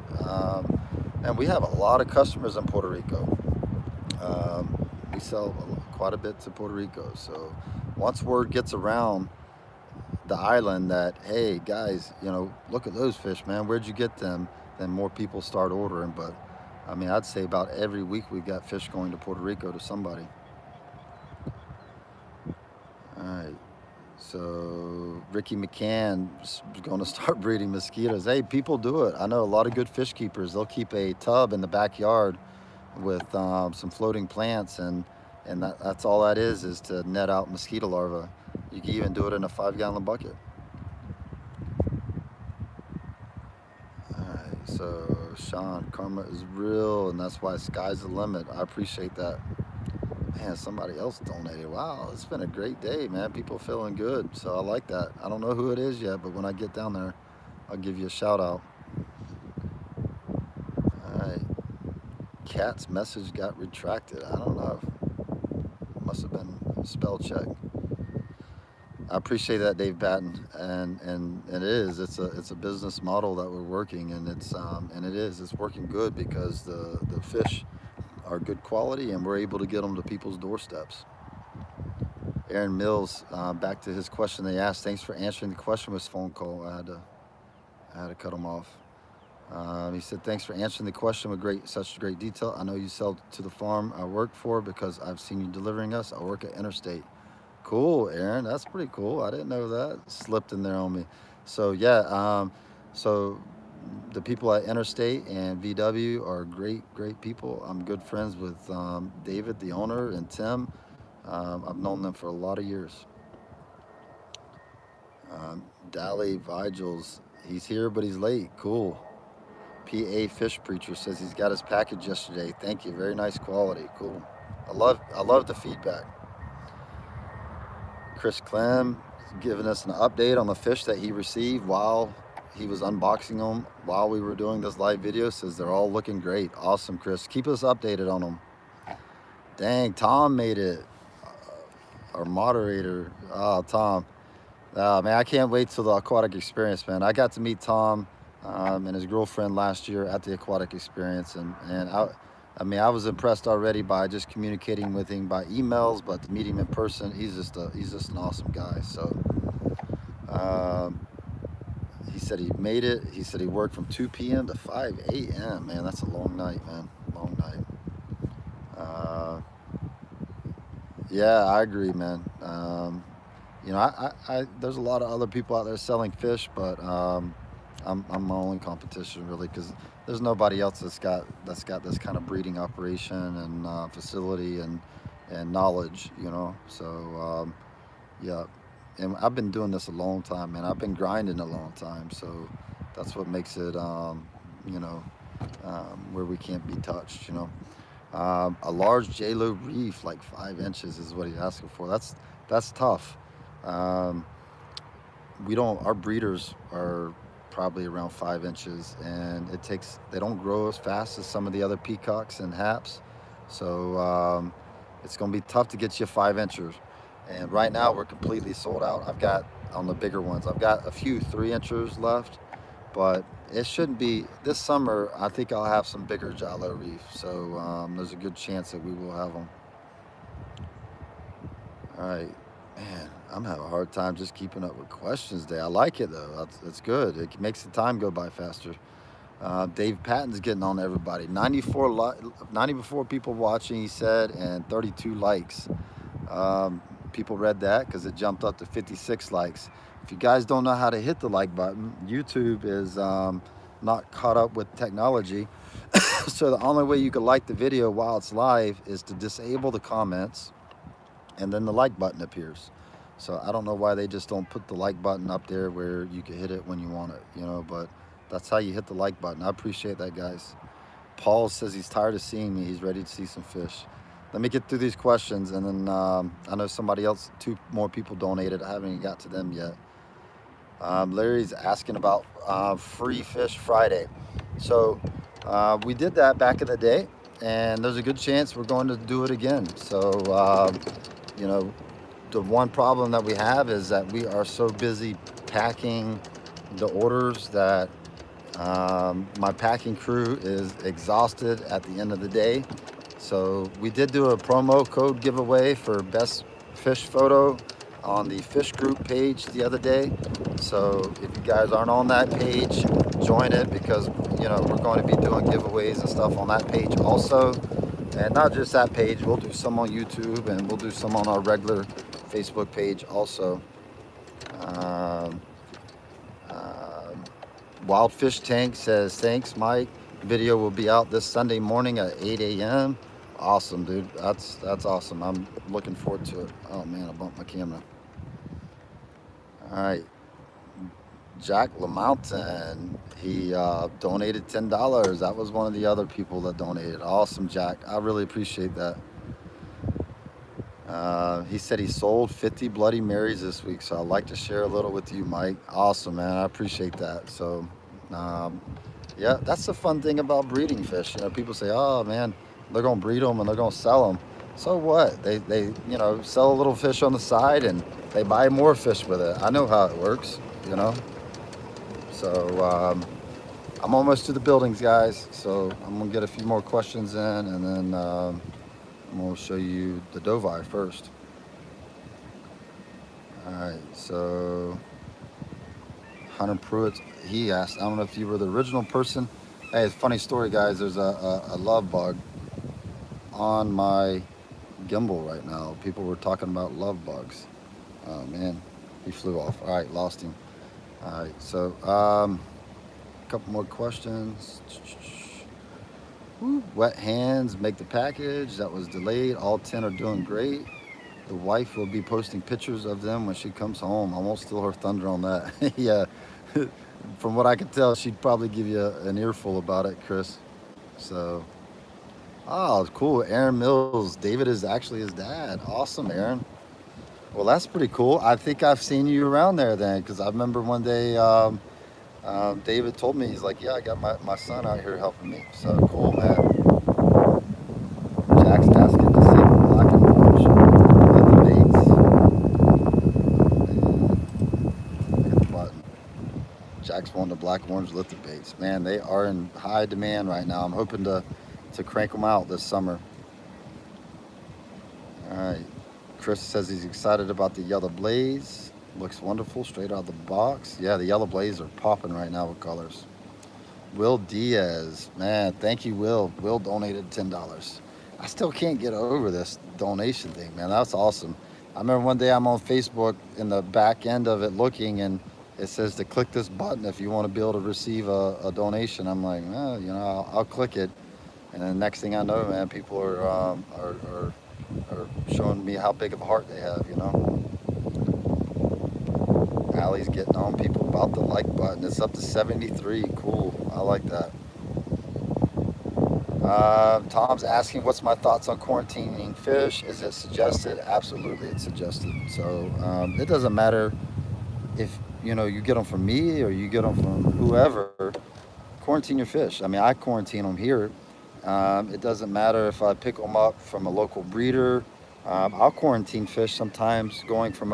And we have a lot of customers in Puerto Rico. We sell quite a bit to Puerto Rico, so once word gets around the island that, hey guys, look at those fish, man, where'd you get them, then more people start ordering. But I mean, I'd say about every week we've got fish going to Puerto Rico to somebody. All right. So Ricky McCann is going to start breeding mosquitoes. Hey, people do it. I know a lot of good fish keepers. They'll keep a tub in the backyard with some floating plants, and that's all that is to net out mosquito larvae. You can even do it in a 5-gallon bucket. All right. So Sean, karma is real, and that's why sky's the limit. I appreciate that. Man, somebody else donated. Wow, it's been a great day, man. People feeling good, so I like that. I don't know who it is yet, but when I get down there, I'll give you a shout out. All right. Cat's message got retracted. I don't know. Must have been a spell check. I appreciate that, Dave Patton, and it is. It's a business model that we're working, and it's working good because the fish are good quality, and we're able to get them to people's doorsteps. Aaron Mills, back to his question they asked. Thanks for answering the question with his phone call. I had to cut him off. He said, thanks for answering the question with such great detail. I know you sell to the farm I work for because I've seen you delivering us. I work at Interstate. Cool, Aaron. That's pretty cool. I didn't know that. Slipped in there on me. So yeah, so the people at Interstate and VW are great people. I'm good friends with David, the owner, and Tim. I've known them for a lot of years. Dally Vigils, he's here, but he's late. Cool. PA Fish Preacher says he's got his package yesterday. Thank you. Very nice quality. Cool. I love the feedback. Chris Clem giving us an update on the fish that he received while he was unboxing them while we were doing this live video. Says they're all looking great. Awesome, Chris. Keep us updated on them. Dang, Tom made it. Our moderator. Oh, Tom. Man, I can't wait till the aquatic experience, man. I got to meet Tom and his girlfriend last year at the aquatic experience, and I was impressed already by just communicating with him by emails, but to meet him in person, he's just an awesome guy. So he said he made it. He said he worked from 2 p.m. to 5 a.m. Man, that's a long night, man. Long night. Yeah, I agree, man. There's a lot of other people out there selling fish, but I'm my only competition, really, because there's nobody else that's got this kind of breeding operation and facility and knowledge, So yeah, and I've been doing this a long time, man. I've been grinding a long time, so that's what makes it, where we can't be touched, A large J-Lo reef, like 5 inches, is what he's asking for. That's tough. Our breeders are probably around 5 inches, and they don't grow as fast as some of the other peacocks and haps. So it's going to be tough to get you 5 inchers. And right now we're completely sold out. I've got, on the bigger ones, I've got a few 3 inchers left, but it shouldn't be, this summer, I think I'll have some bigger J-Lo reef. So there's a good chance that we will have them. All right. Man, I'm having a hard time just keeping up with questions today. I like it, though. That's good. It makes the time go by faster. Dave Patton's getting on to everybody. 94 people watching, he said, and 32 likes. People read that because it jumped up to 56 likes. If you guys don't know how to hit the like button, YouTube is not caught up with technology. So the only way you can like the video while it's live is to disable the comments, and then the like button appears. So I don't know why they just don't put the like button up there where you can hit it when you want it, but that's how you hit the like button. I appreciate that, guys. Paul says he's tired of seeing me. He's ready to see some fish. Let me get through these questions, and then I know somebody else, 2 more people donated. I haven't even got to them yet. Larry's asking about Free Fish Friday. So we did that back in the day, and there's a good chance we're going to do it again. So, the one problem that we have is that we are so busy packing the orders that my packing crew is exhausted at the end of the day. So we did do a promo code giveaway for best fish photo on the fish group page the other day. So if you guys aren't on that page, join it, because we're going to be doing giveaways and stuff on that page also. And not just that page, we'll do some on YouTube, and we'll do some on our regular Facebook page also. Um, Wild Fish Tank says, thanks, Mike. Video will be out this Sunday morning at 8 a.m. Awesome, dude. That's awesome. I'm looking forward to it. Oh, man, I bumped my camera. All right. Jack LaMountain, he donated $10. That was one of the other people that donated. Awesome, Jack. I really appreciate that. He said he sold 50 Bloody Marys this week, so I'd like to share a little with you, Mike. Awesome, man. I appreciate that. So, yeah, that's the fun thing about breeding fish. People say, oh, man, they're going to breed them and they're going to sell them. So what? They sell a little fish on the side and they buy more fish with it. I know how it works, So, I'm almost to the buildings, guys. So I'm going to get a few more questions in, and then I'm going to show you the Dovai first. All right, so Hunter Pruitt, he asked, I don't know if you were the original person. Hey, it's a funny story, guys. There's a love bug on my gimbal right now. People were talking about love bugs. Oh, man, he flew off. All right, lost him. All right, so a couple more questions. Woo. Wet hands make the package. That was delayed. All 10 are doing great. The wife will be posting pictures of them when she comes home. I won't steal her thunder on that. Yeah, from what I can tell, she'd probably give you an earful about it, Chris. So, oh, cool. Aaron Mills. David is actually his dad. Awesome, Aaron. Well, that's pretty cool. I think I've seen you around there then, because I remember one day David told me, he's like, yeah, I got my son out here helping me. So cool, man. Jack's asking to see black and orange at the baits. Look at the button. Jack's wanting the black and orange lift baits. Man, they are in high demand right now. I'm hoping to crank them out this summer. All right. Chris says he's excited about the yellow blaze. Looks wonderful, straight out of the box. Yeah, the yellow blaze are popping right now with colors. Will Diaz, man, thank you, Will. Will donated $10. I still can't get over this donation thing, man. That's awesome. I remember one day I'm on Facebook in the back end of it looking, and it says to click this button if you want to be able to receive a donation. I'm like, I'll click it. And then next thing I know, man, people are showing me how big of a heart they have, Allie's getting on people about the like button. It's up to 73. Cool. I like that. Tom's asking, what's my thoughts on quarantining fish? Is it suggested? Absolutely, it's suggested. So it doesn't matter if you get them from me or you get them from whoever. Quarantine your fish. I mean, I quarantine them here. It doesn't matter if I pick them up from a local breeder. I'll quarantine fish sometimes going from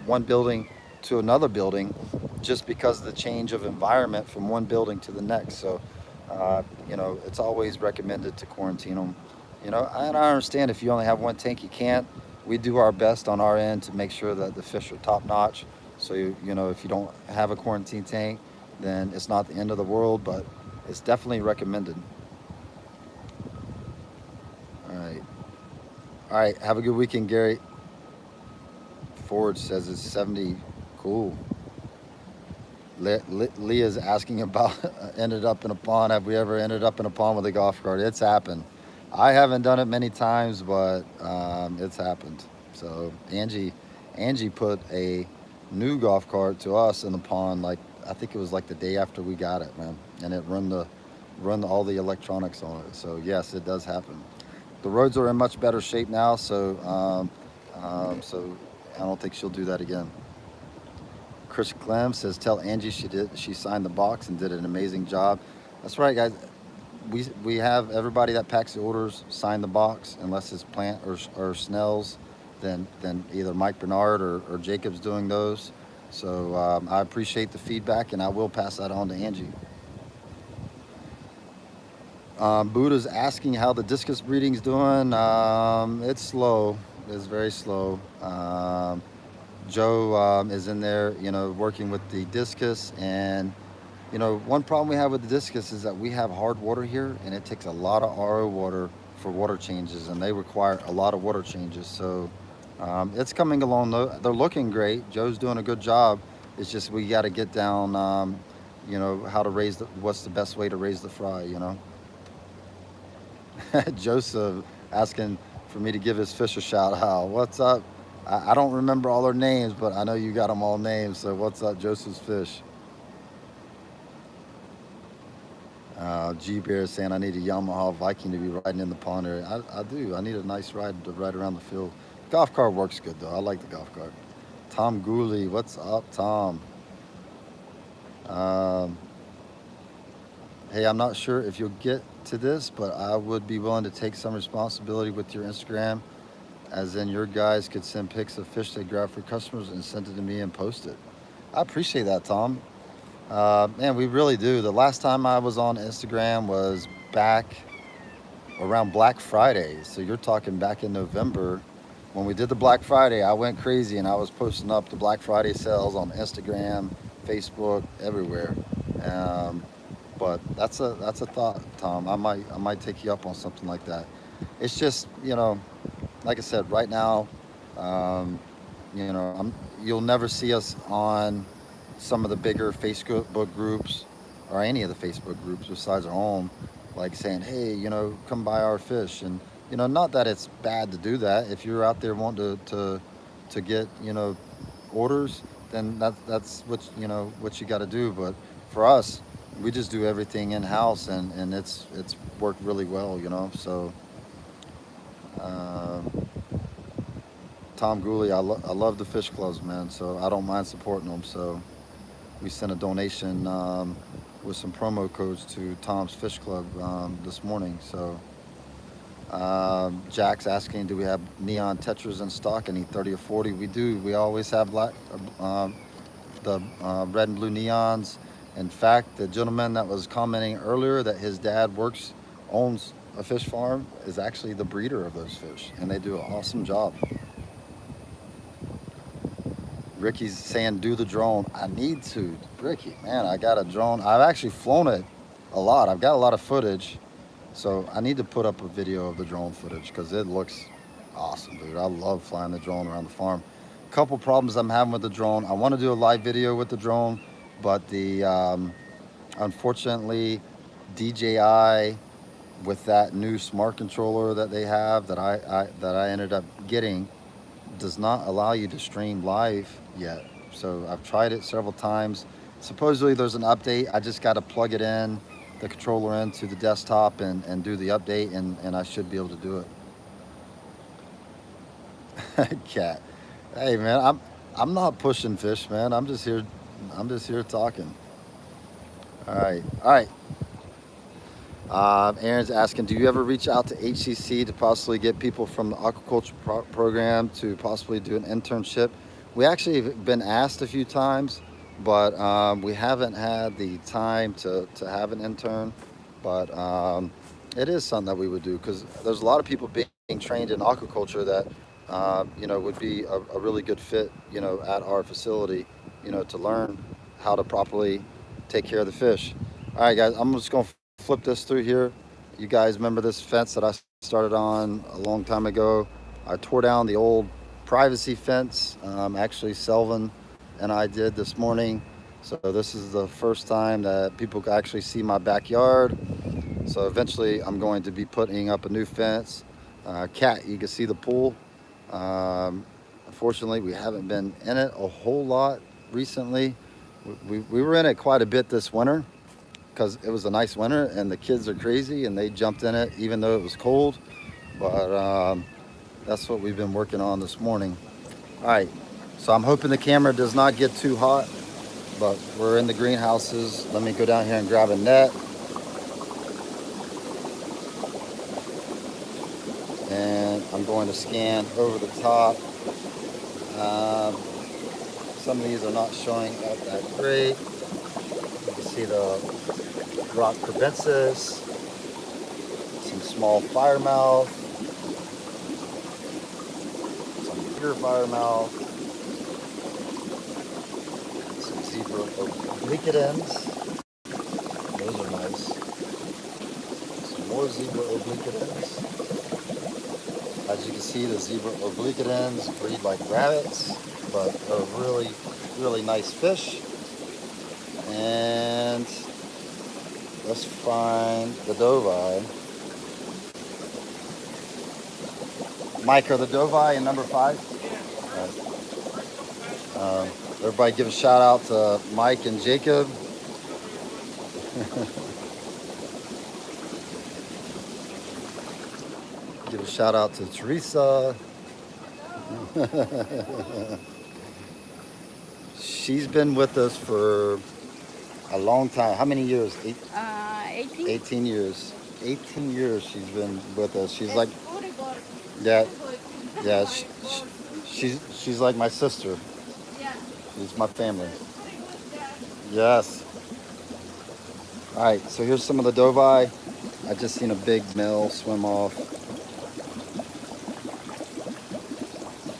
one building to another building, just because of the change of environment from one building to the next. So, it's always recommended to quarantine them. And I understand if you only have one tank, you can't. We do our best on our end to make sure that the fish are top notch. So, if you don't have a quarantine tank, then it's not the end of the world, but it's definitely recommended. All right, have a good weekend, Gary. Forge says it's 70. Cool. Leah's asking about ended up in a pond. Have we ever ended up in a pond with a golf cart? It's happened. I haven't done it many times, but it's happened. So Angie put a new golf cart to us in the pond, like I think it was like the day after we got it, man, and it run all the electronics on it. So yes, it does happen. The roads are in much better shape now, so so I don't think she'll do that again. Chris Clem says, tell Angie she signed the box and did an amazing job. That's right, guys. We have everybody that packs the orders sign the box, unless it's Plant or Snell's, then either Mike Bernard or Jacob's doing those. So I appreciate the feedback, and I will pass that on to Angie. Buddha's asking how the discus breeding's doing. It's slow. It's very slow. Joe is in there, working with the discus. And, one problem we have with the discus is that we have hard water here, and it takes a lot of RO water for water changes, and they require a lot of water changes. So it's coming along. They're looking great. Joe's doing a good job. It's just we got to get down, how to what's the best way to raise the fry. Joseph asking for me to give his fish a shout out. What's up? I don't remember all their names, but I know you got them all names. So what's up, Joseph's Fish? G Bear saying I need a Yamaha Viking to be riding in the pond area. I do. I need a nice ride to ride around the field. Golf cart works good though. I like the golf cart. Tom Gooley, what's up, Tom? Um, hey, I'm not sure if you'll get to this, but I would be willing to take some responsibility with your Instagram, as in your guys could send pics of fish they grab for customers and send it to me and post it. I appreciate that, Tom. Man, we really do. The last time I was on Instagram was back around Black Friday. So you're talking back in November. When we did the Black Friday, I went crazy and I was posting up the Black Friday sales on Instagram, Facebook, everywhere. Um, but that's a thought, Tom. I might take you up on something like that. It's just, like I said, right now, um, you'll never see us on some of the bigger Facebook groups or any of the Facebook groups besides our own, like saying, hey, come buy our fish. And, not that it's bad to do that. If you're out there wanting to get, orders, then that's what you got to do. But for us, we just do everything in house, and it's worked really well. So, um, Tom Gooley, I love the fish clubs, man. So I don't mind supporting them. So we sent a donation with some promo codes to Tom's Fish Club this morning. So Jack's asking, do we have neon tetras in stock? Any 30 or 40? We do. We always have the red and blue neons. In fact, the gentleman that was commenting earlier that his dad owns a fish farm is actually the breeder of those fish, and they do an awesome job. Ricky's saying do the drone. I need to. Ricky, man, I got a drone. I've actually flown it a lot. I've got a lot of footage. So I need to put up a video of the drone footage because it looks awesome, dude. I love flying the drone around the farm. Couple problems I'm having with the drone. I want to do a live video with the drone, but unfortunately, DJI with that new smart controller that they have that I ended up getting does not allow you to stream live yet. So I've tried it several times. Supposedly there's an update. I just got to plug it in, the controller into the desktop and do the update, and I should be able to do it. Cat. Hey man, I'm not pushing fish, man. I'm just here talking. All right. All right. Aaron's asking, do you ever reach out to HCC to possibly get people from the aquaculture program to possibly do an internship? We actually have been asked a few times, but we haven't had the time to have an intern. But it is something that we would do because there's a lot of people being trained in aquaculture that, would be a really good fit, at our facility, to learn how to properly take care of the fish. All right, guys, I'm just going to flip this through here. You guys remember this fence that I started on a long time ago? I tore down the old privacy fence. Actually, Selvin and I did this morning. So this is the first time that people can actually see my backyard. So eventually I'm going to be putting up a new fence. Cat, you can see the pool. Unfortunately, we haven't been in it a whole lot recently. We were in it quite a bit this winter because it was a nice winter and the kids are crazy and they jumped in it even though it was cold. But that's what we've been working on this morning. All right, so I'm hoping the camera does not get too hot, but we're in the greenhouses. Let me go down here and grab a net. And I'm going to scan over the top. Some of these are not showing up that great. You can see the rock crebensis, some small firemouth, some bigger firemouth. oblique ends. Those are nice. Some more zebra oblique ends. As you can see, the zebra oblique ends breed like rabbits, but are really, really nice fish. And let's find the doveye. Mike, are the doveye in number 5? All right. Everybody give a shout out to Mike and Jacob. Give a shout out to Teresa. She's been with us for a long time. How many years? 18. 18 years. 18 years she's been with us. She's like, yeah, yeah. She's like my sister. She's my family. Yes. All right. So here's some of the doveye. I just seen a big male swim off.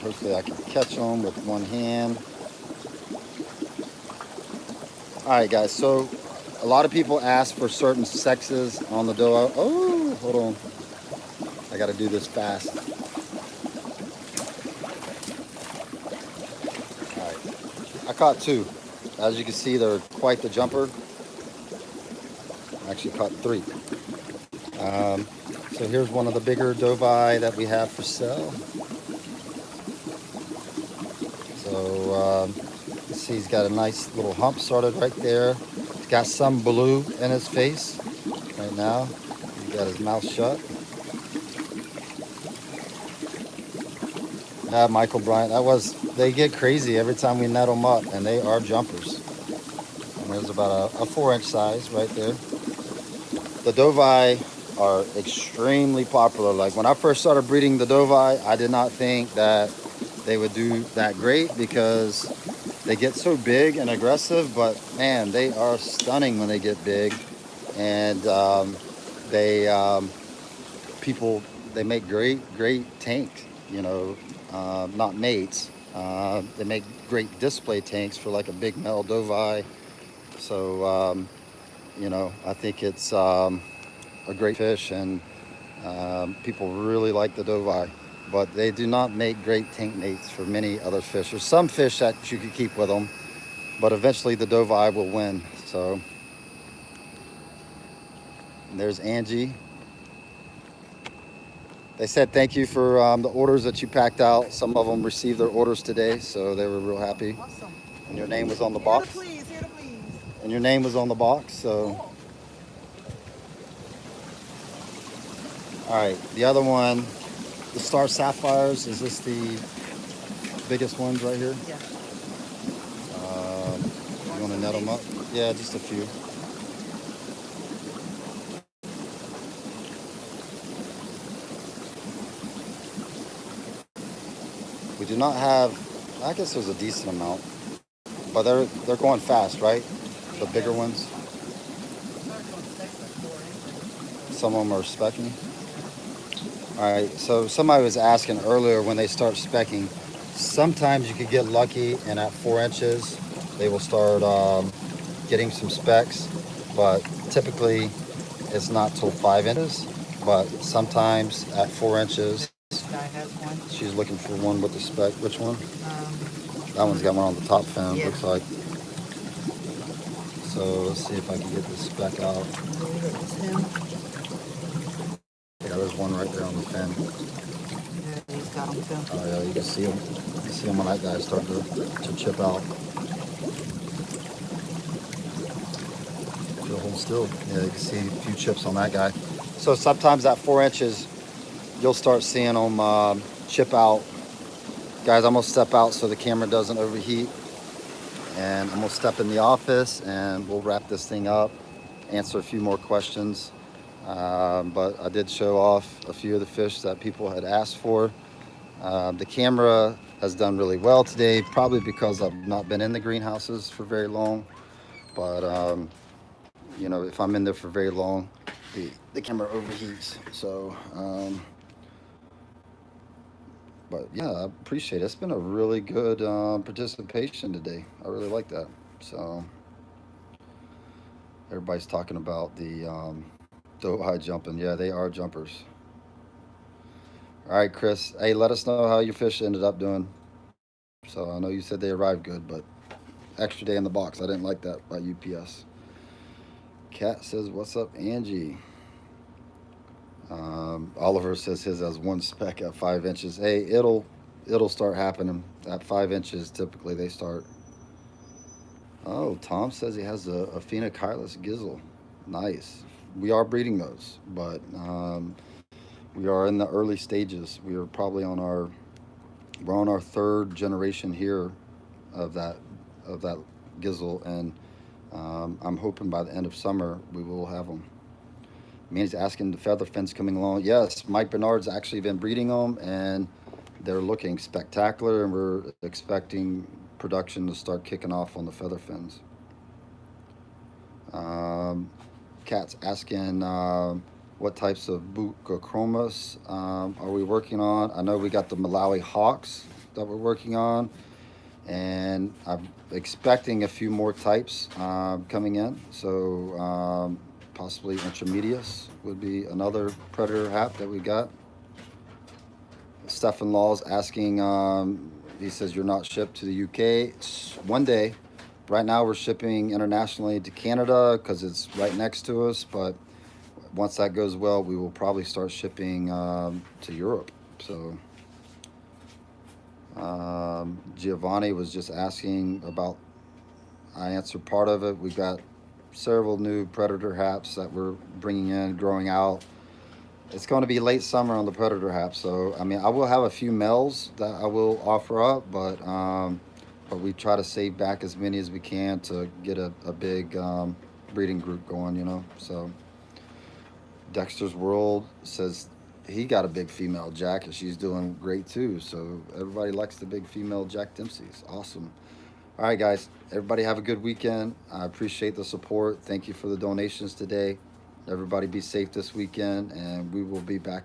Hopefully I can catch them with one hand. All right, guys. So a lot of people ask for certain sexes on the doveye. Oh, hold on. I got to do this fast. All right. I caught 2. As you can see, they're quite the jumper. I actually caught 3. So here's one of the bigger doveye that we have for sale. So you see he's got a nice little hump started right there. He's got some blue in his face right now. He's got his mouth shut. Yeah, Michael Bryant, they get crazy every time we net them up, and they are jumpers. And there's about a 4-inch size right there. The doveye are extremely popular. Like when I first started breeding the doveye, I did not think that they would do that great because they get so big and aggressive, but man, they are stunning when they get big. And they make great tanks, not mates. They make great display tanks for like a big male doveye. So, I think it's a great fish, and people really like the doveye. But they do not make great tank mates for many other fish. There's some fish that you could keep with them, but eventually the doveye will win. So there's Angie. They said thank you for the orders that you packed out. Some of them received their orders today, so they were real happy. Awesome. And your name was on the box. Here to please. And your name was on the box, so. Cool. All right, the other one, the Star Sapphires. Is this the biggest ones right here? Yeah. You want to net them up? Yeah, just a few. We do not have, I guess there's a decent amount, but they're going fast, right? The bigger ones. Some of them are specking. All right, so somebody was asking earlier when they start specking, sometimes you could get lucky and at 4 inches, they will start getting some specks, but typically it's not till 5 inches, but sometimes at 4 inches, This guy has one. she's looking for one with the speck. Which one? That one's got one on the top fin, Yeah. looks like. So let's see if I can get this speck out. It's him. Yeah, there's one right there on the fin. Yeah, he's got him too. Oh yeah, you can see him. You can see him when that guy's starting to chip out. Feel hold still. Yeah, you can see a few chips on that guy. So sometimes at 4 inches, you'll start seeing them chip out. Guys, I'm gonna step out so the camera doesn't overheat. And I'm gonna step in the office and we'll wrap this thing up, answer a few more questions. But I did show off a few of the fish that people had asked for. The camera has done really well today, probably because I've not been in the greenhouses for very long. But, if I'm in there for very long, the camera overheats. So, but yeah, I appreciate it. It's been a really good participation today. I really like that. So Everybody's talking about the doe eye jumping. Yeah, they are jumpers. All right, Chris. Hey, let us know how your fish ended up doing. So I know you said they arrived good, but extra day in the box. I didn't like that by UPS. Kat says, "What's up, Angie?" Oliver says his has one speck at 5 inches. Hey, it'll start happening at 5 inches. Typically, they start. Oh, Tom says he has a phenocylus gizzle. Nice. We are breeding those, but we are in the early stages. We are probably on our we're on our third generation here of that of that gizzle, and I'm hoping by the end of summer we will have them. Manny's asking the feather fins coming along. Yes, Mike Bernard's actually been breeding them, and they're looking spectacular, and we're expecting production to start kicking off on the feather fins. Um, Cat's asking what types of buccochromas are we working on? I know we got the Malawi hawks that we're working on, and I'm expecting a few more types coming in. So possibly intermedius would be another predator hap that we got. Stefan Law's asking, he says, you're not shipped to the UK. One day. Right now, we're shipping internationally to Canada because it's right next to us. But once that goes well, we will probably start shipping to Europe. So Giovanni was just asking about, I answered part of it. We've got several new predator haps that we're bringing in, growing out. It's going to be late summer on the predator hap, so I mean I will have a few males that I will offer up, but we try to save back as many as we can to get a big breeding group going, you know. So Dexter's World says he got a big female Jack and she's doing great too. So everybody likes the big female Jack Dempsey's. Awesome. All right, guys. Everybody have a good weekend. I appreciate the support. Thank you for the donations today. Everybody be safe this weekend, and we will be back